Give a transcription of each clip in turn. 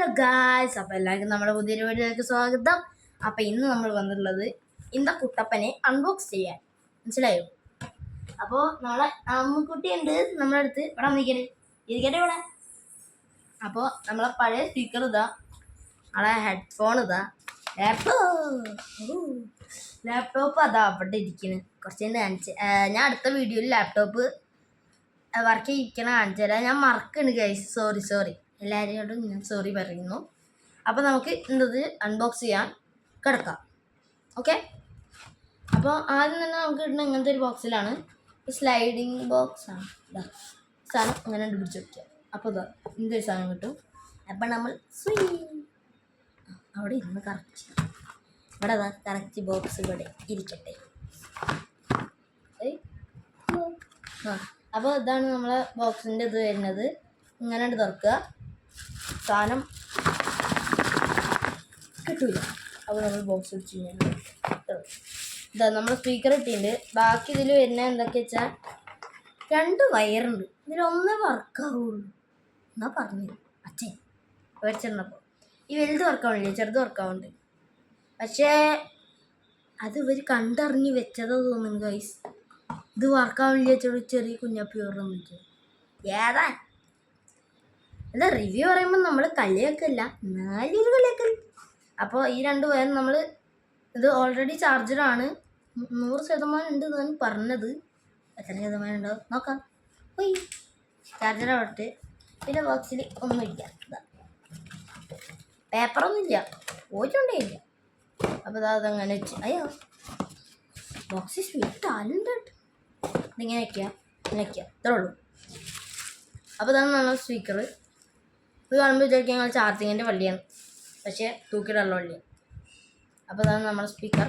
Hello guys, അപ്പോൾ എല്ലാവർക്കും നമ്മുടെ പുതിയൊരു വീഡിയോയിലേക്ക് സ്വാഗതം. അപ്പോൾ ഇന്ന് നമ്മൾ വന്നിട്ടുള്ളത് ഇന്ന കുട്ടപ്പനെ അൺബോക്സ് ചെയ്യാൻ, മനസ്സിലായോ? അപ്പോൾ നമ്മളെ അമ്മുക്കുട്ടിയുണ്ട് നമ്മുടെ അടുത്ത്. ഇവിടെ ഇരിക്കട്ടെ ഇവിടെ. അപ്പോൾ നമ്മളെ പഴയ സ്പീക്കർ ഇതാ, നമ്മളെ ഹെഡ്ഫോൺ ഇതാ, ലാപ്ടോപ്പ് അതാ അവിടെ ഇരിക്കുന്നു. കുറച്ച് കാണിച്ച് ഞാൻ അടുത്ത വീഡിയോയിൽ ലാപ്ടോപ്പ് വർക്ക് ചെയ്യിക്കണ കാണിച്ചു തരാം. ഞാൻ മറക്കുന്നുണ്ട് ഗൈസ്, സോറി എല്ലാവരോടും ഞാൻ സോറി പറയുന്നു. അപ്പോൾ നമുക്ക് എന്തത് അൺബോക്സ് ചെയ്യാൻ കിടക്കാം. ഓക്കെ, അപ്പോൾ ആദ്യം തന്നെ നമുക്ക് ഇടുന്ന ഇങ്ങനത്തെ ഒരു ബോക്സിലാണ്. സ്ലൈഡിങ് ബോക്സാണ് ഇതാ. സാധനം ഇങ്ങനെ പിടിച്ച് വയ്ക്കുക. അപ്പോൾ ഇതാ ഇങ്ങനത്തെ ഒരു സാധനം കിട്ടും. അപ്പം നമ്മൾ അവിടെ ഇരുന്ന് കറക്റ്റ് ഇവിടെ അതാ കറക്റ്റ് ബോക്സ് ഇവിടെ ഇരിക്കട്ടെ. അപ്പോൾ ഇതാണ് നമ്മളെ ബോക്സിൻ്റെ ഇത് വരുന്നത്. ഇങ്ങനെ തുറക്കുക, സാധനം കിട്ടില്ല. അപ്പോൾ നമ്മൾ ബോക്സ് പിടിച്ച് ഇതാ നമ്മൾ സ്പീക്കർ ഇട്ടിട്ടുണ്ട്. ബാക്കി ഇതിൽ വരുന്ന എന്തൊക്കെ വെച്ചാൽ 2 വയറുണ്ട്. ഇതിലൊന്നേ വർക്കാവുള്ളൂ എന്നാ പറഞ്ഞു അച്ഛൻ മേടിച്ചിരുന്നപ്പോൾ. ഈ വലുത് വർക്കാവുന്നില്ല, ചെറുത് വർക്കാവുന്നുണ്ട്. പക്ഷേ അത് ഇവർ കണ്ടറിഞ്ഞ് വെച്ചതോ തോന്നുന്നു ഗൈസ്. ഇത് വർക്കാവില്ല, ചെറിയ കുഞ്ഞപ്പി ഓർമ്മ ഏതാ എന്താ റിവ്യൂ പറയുമ്പോൾ നമ്മൾ കളിയാക്കല്ല, എന്നാലും കളിയാക്കൽ. അപ്പോൾ ഈ 2 വയർ നമ്മൾ ഇത് ഓൾറെഡി ചാർജറാണ്. 100% ഉണ്ട് എന്നാണ് പറഞ്ഞത്. എത്ര ശതമാനം ഉണ്ടാവും നോക്കാം. പോയി ചാർജർ ആവട്ടെ. പിന്നെ ബോക്സിൽ ഒന്നുമില്ല, പേപ്പറൊന്നുമില്ല, പോയിട്ടുണ്ടേ ഇല്ല. അപ്പോൾ അതങ്ങനെ വെച്ച് അയ്യോ ബോക്സ് സ്വീറ്റ് ടാലൻ്റ്. ഇതിങ്ങനെ വയ്ക്കുക, ഇത്രേ ഉള്ളൂ. അപ്പോൾ ഇതാണ് നമ്മൾ സ്പീക്കർ. ഇത് കാണുമ്പോൾ വിചാരിക്കും ഞങ്ങൾ ചാർജിങ്ങിൻ്റെ വള്ളിയാണ്, പക്ഷേ തൂക്കിയിട്ടുള്ള വള്ളിയാണ്. അപ്പോൾ ഇതാണ് നമ്മുടെ സ്പീക്കർ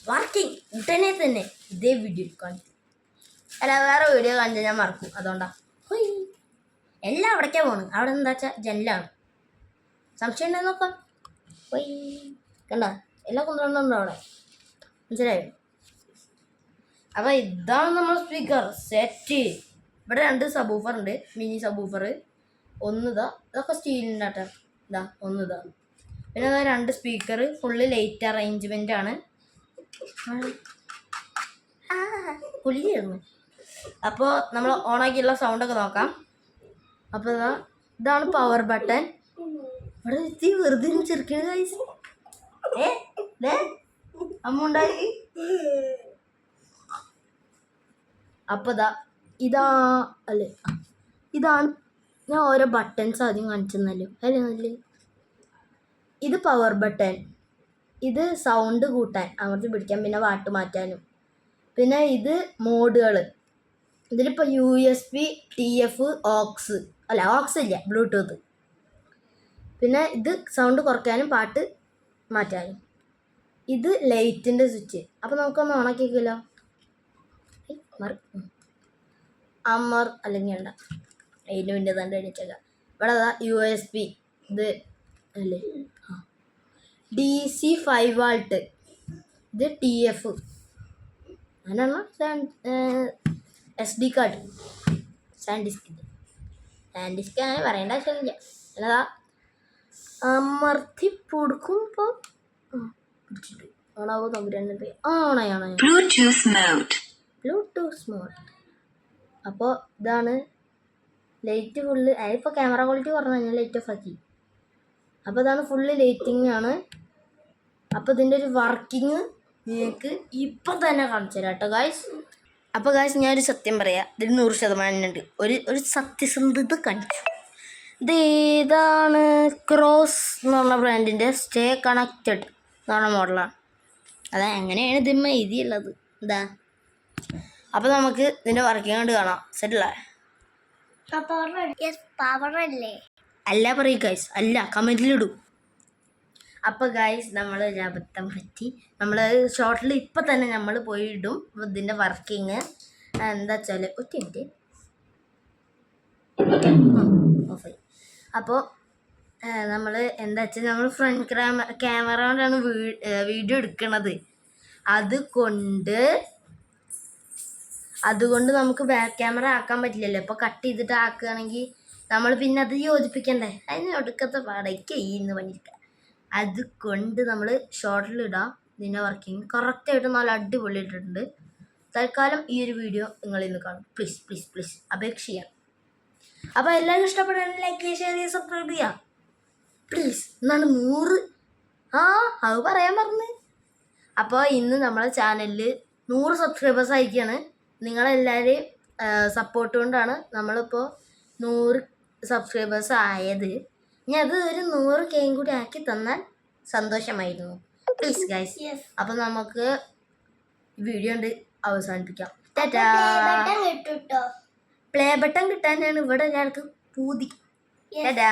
വർക്കിംഗ്. ഉടനെ തന്നെ ഇതേ വീഡിയോ കാണിക്കും. അല്ല, വേറെ വീഡിയോ കാണിച്ചാൽ ഞാൻ മറക്കും, അതുകൊണ്ടാണ്. എല്ലാം അവിടേക്കാണ് പോകുന്നത്. അവിടെ എന്താ വെച്ചാൽ ജനലാണ്. സംശയം ഉണ്ടെന്ന് നോക്കാം. കണ്ട എല്ലാം കൊണ്ടുവന്നുണ്ടോ അവിടെ, മനസ്സിലായോ? അപ്പോൾ ഇതാണ് നമ്മൾ സ്പീക്കർ സെറ്റ്. ഇവിടെ 2 സബൂഫർ ഉണ്ട്, മിനി സബൂഫർ. ഒന്നിതാ, ഇതൊക്കെ സ്റ്റീലിൻ്റെ ആട്ടോ. ഇതാ ഒന്നിതാ. പിന്നെ അതാ 2 സ്പീക്കർ, ഫുള്ള് ലൈറ്റ് അറേഞ്ച്മെൻ്റ് ആണ്. പുലിയായിരുന്നു. അപ്പോൾ നമ്മൾ ഓണാക്കിയുള്ള സൗണ്ടൊക്കെ നോക്കാം. അപ്പോൾ ഇതാണ് പവർ ബട്ടൺ. ഇവിടെ എത്തി വെറുതെ ചെറുക്കണ കൈസ്. അമ്മ ഉണ്ടായി. അപ്പോൾ ഇതാണ് ഞാൻ ഓരോ ബട്ടൺസ് ആദ്യം കാണിച്ചെന്നല്ലോ അല്ലേ നല്ല. ഇത് പവർ ബട്ടൺ, ഇത് സൗണ്ട് കൂട്ടാൻ അമർത്തി പിടിക്കാൻ, പിന്നെ പാട്ട് മാറ്റാനും. പിന്നെ ഇത് മോഡുകൾ. ഇതിലിപ്പോൾ USB, TF, ഓക്സ് ഇല്ല, ബ്ലൂടൂത്ത്. പിന്നെ ഇത് സൗണ്ട് കുറയ്ക്കാനും പാട്ട് മാറ്റാനും. ഇത് ലൈറ്റിൻ്റെ സ്വിച്ച്. അപ്പോൾ നമുക്കൊന്ന് ഓണാക്കിക്കല്ലോ. അല്ലെങ്കിൽ വേണ്ട, അതിന് പിന്നെ തന്നെ എണീച്ചേക്കാം. ഇവിടെ USB, ഇത് അല്ലേ DC 5 വാൾട്ട്, ഇത് TF, അങ്ങനെയുള്ള SD കാർഡ്, സാൻഡിസ്ക് അങ്ങനെ പറയേണ്ട ആവശ്യമില്ല. എന്നതാ അമർത്തി കൊടുക്കുമ്പോൾ പിടിച്ചിട്ട് ഓണാവോ നോക്കി. ഓണായി ബ്ലൂടൂത്ത് മോഡ്. അപ്പോൾ ഇതാണ് ലൈറ്റ് ഫുള്ള്. ഇപ്പോൾ ക്യാമറ ക്വാളിറ്റി കുറഞ്ഞു കഴിഞ്ഞാൽ ലൈറ്റ് ഓഫ് ആക്കി. അപ്പോൾ ഇതാണ് ഫുള്ള് ലൈറ്റിംഗ് ആണ്. അപ്പോൾ ഇതിൻ്റെ ഒരു വർക്കിംഗ് നിങ്ങൾക്ക് ഇപ്പം തന്നെ കാണിച്ചു തരാം കേട്ടോ ഗായ്സ്. അപ്പോൾ ഗായ്സ് ഞാനൊരു സത്യം പറയാം, ഇതിൽ 100% ഉണ്ട്. ഒരു സത്യസന്ധത കാണിച്ചു. ഇതേതാണ് ക്രോസ് എന്ന് പറഞ്ഞ ബ്രാൻഡിൻ്റെ സ്റ്റേ കണക്റ്റഡ് എന്ന് പറഞ്ഞ മോഡലാണ്. അതാ എങ്ങനെയാണ് ഇതിന്മ എഴുതിയുള്ളത് ഇതാ. അപ്പോൾ നമുക്ക് ഇതിൻ്റെ വർക്കിംഗ് കൊണ്ട് കാണാം. സെറ്റല്ലേ? അല്ല പറയൂ ഗൈസ്, അല്ല കമൻറ്റിലിടും. അപ്പോൾ ഗൈസ് നമ്മൾ അബദ്ധം പറ്റി. നമ്മൾ ഷോർട്ടിൽ ഇപ്പം തന്നെ നമ്മൾ പോയി ഇടും. ഇതിൻ്റെ വർക്കിങ് എന്താ വെച്ചാൽ ഒറ്റ മിനിറ്റ് ഓഫായി. അപ്പോൾ നമ്മൾ എന്താ വെച്ചാൽ നമ്മൾ ഫ്രണ്ട് ക്യാമറ കൊണ്ടാണ് വീഡിയോ എടുക്കണത്. അതുകൊണ്ട് നമുക്ക് ബാക്ക് ക്യാമറ ആക്കാൻ പറ്റില്ലല്ലോ. ഇപ്പോൾ കട്ട് ചെയ്തിട്ട് ആക്കുകയാണെങ്കിൽ നമ്മൾ പിന്നെ അത് യോജിപ്പിക്കണ്ടേ, അതിന് ഒടുക്കത്തെ പാടയ്ക്ക് ഇന്ന് പണിയിരിക്കുക. അതുകൊണ്ട് നമ്മൾ ഷോർട്ടിലിടാം ഇതിൻ്റെ വർക്കിംഗ് കറക്റ്റായിട്ട് നല്ല അടിപൊളി ഇട്ടിട്ടുണ്ട്. തൽക്കാലം ഈ ഒരു വീഡിയോ നിങ്ങൾ ഇന്ന് കാണും. പ്ലീസ് പ്ലീസ് പ്ലീസ് അപേക്ഷ ചെയ്യാം. അപ്പോൾ എല്ലാവരും ഇഷ്ടപ്പെടുകയാണെങ്കിൽ ലൈക്ക് ചെയ്യുക, ഷെയർ ചെയ്യുക, സബ്സ്ക്രൈബ് ചെയ്യുക പ്ലീസ്. എന്നാണ് 100 അത് പറയാൻ പറഞ്ഞു. അപ്പോൾ ഇന്ന് നമ്മളെ ചാനലിൽ 100 സബ്സ്ക്രൈബേഴ്സ് ആയിരിക്കുകയാണ്. നിങ്ങളെല്ലാവരെയും സപ്പോർട്ട് കൊണ്ടാണ് നമ്മളിപ്പോൾ 100 സബ്സ്ക്രൈബേഴ്സ് ആയത്. ഇനി അത് ഒരു 100K കൂടി ആക്കി തന്നാൽ സന്തോഷമായിരുന്നു പ്ലീസ് ഗൈസ്. അപ്പം നമുക്ക് വീഡിയോ ഉണ്ട് അവസാനിപ്പിക്കാം. പ്ലേ ബട്ടൺ കിട്ടാനാണ് ഇവിടെ ഒരാൾക്ക് പൂതി. ടാറ്റാ.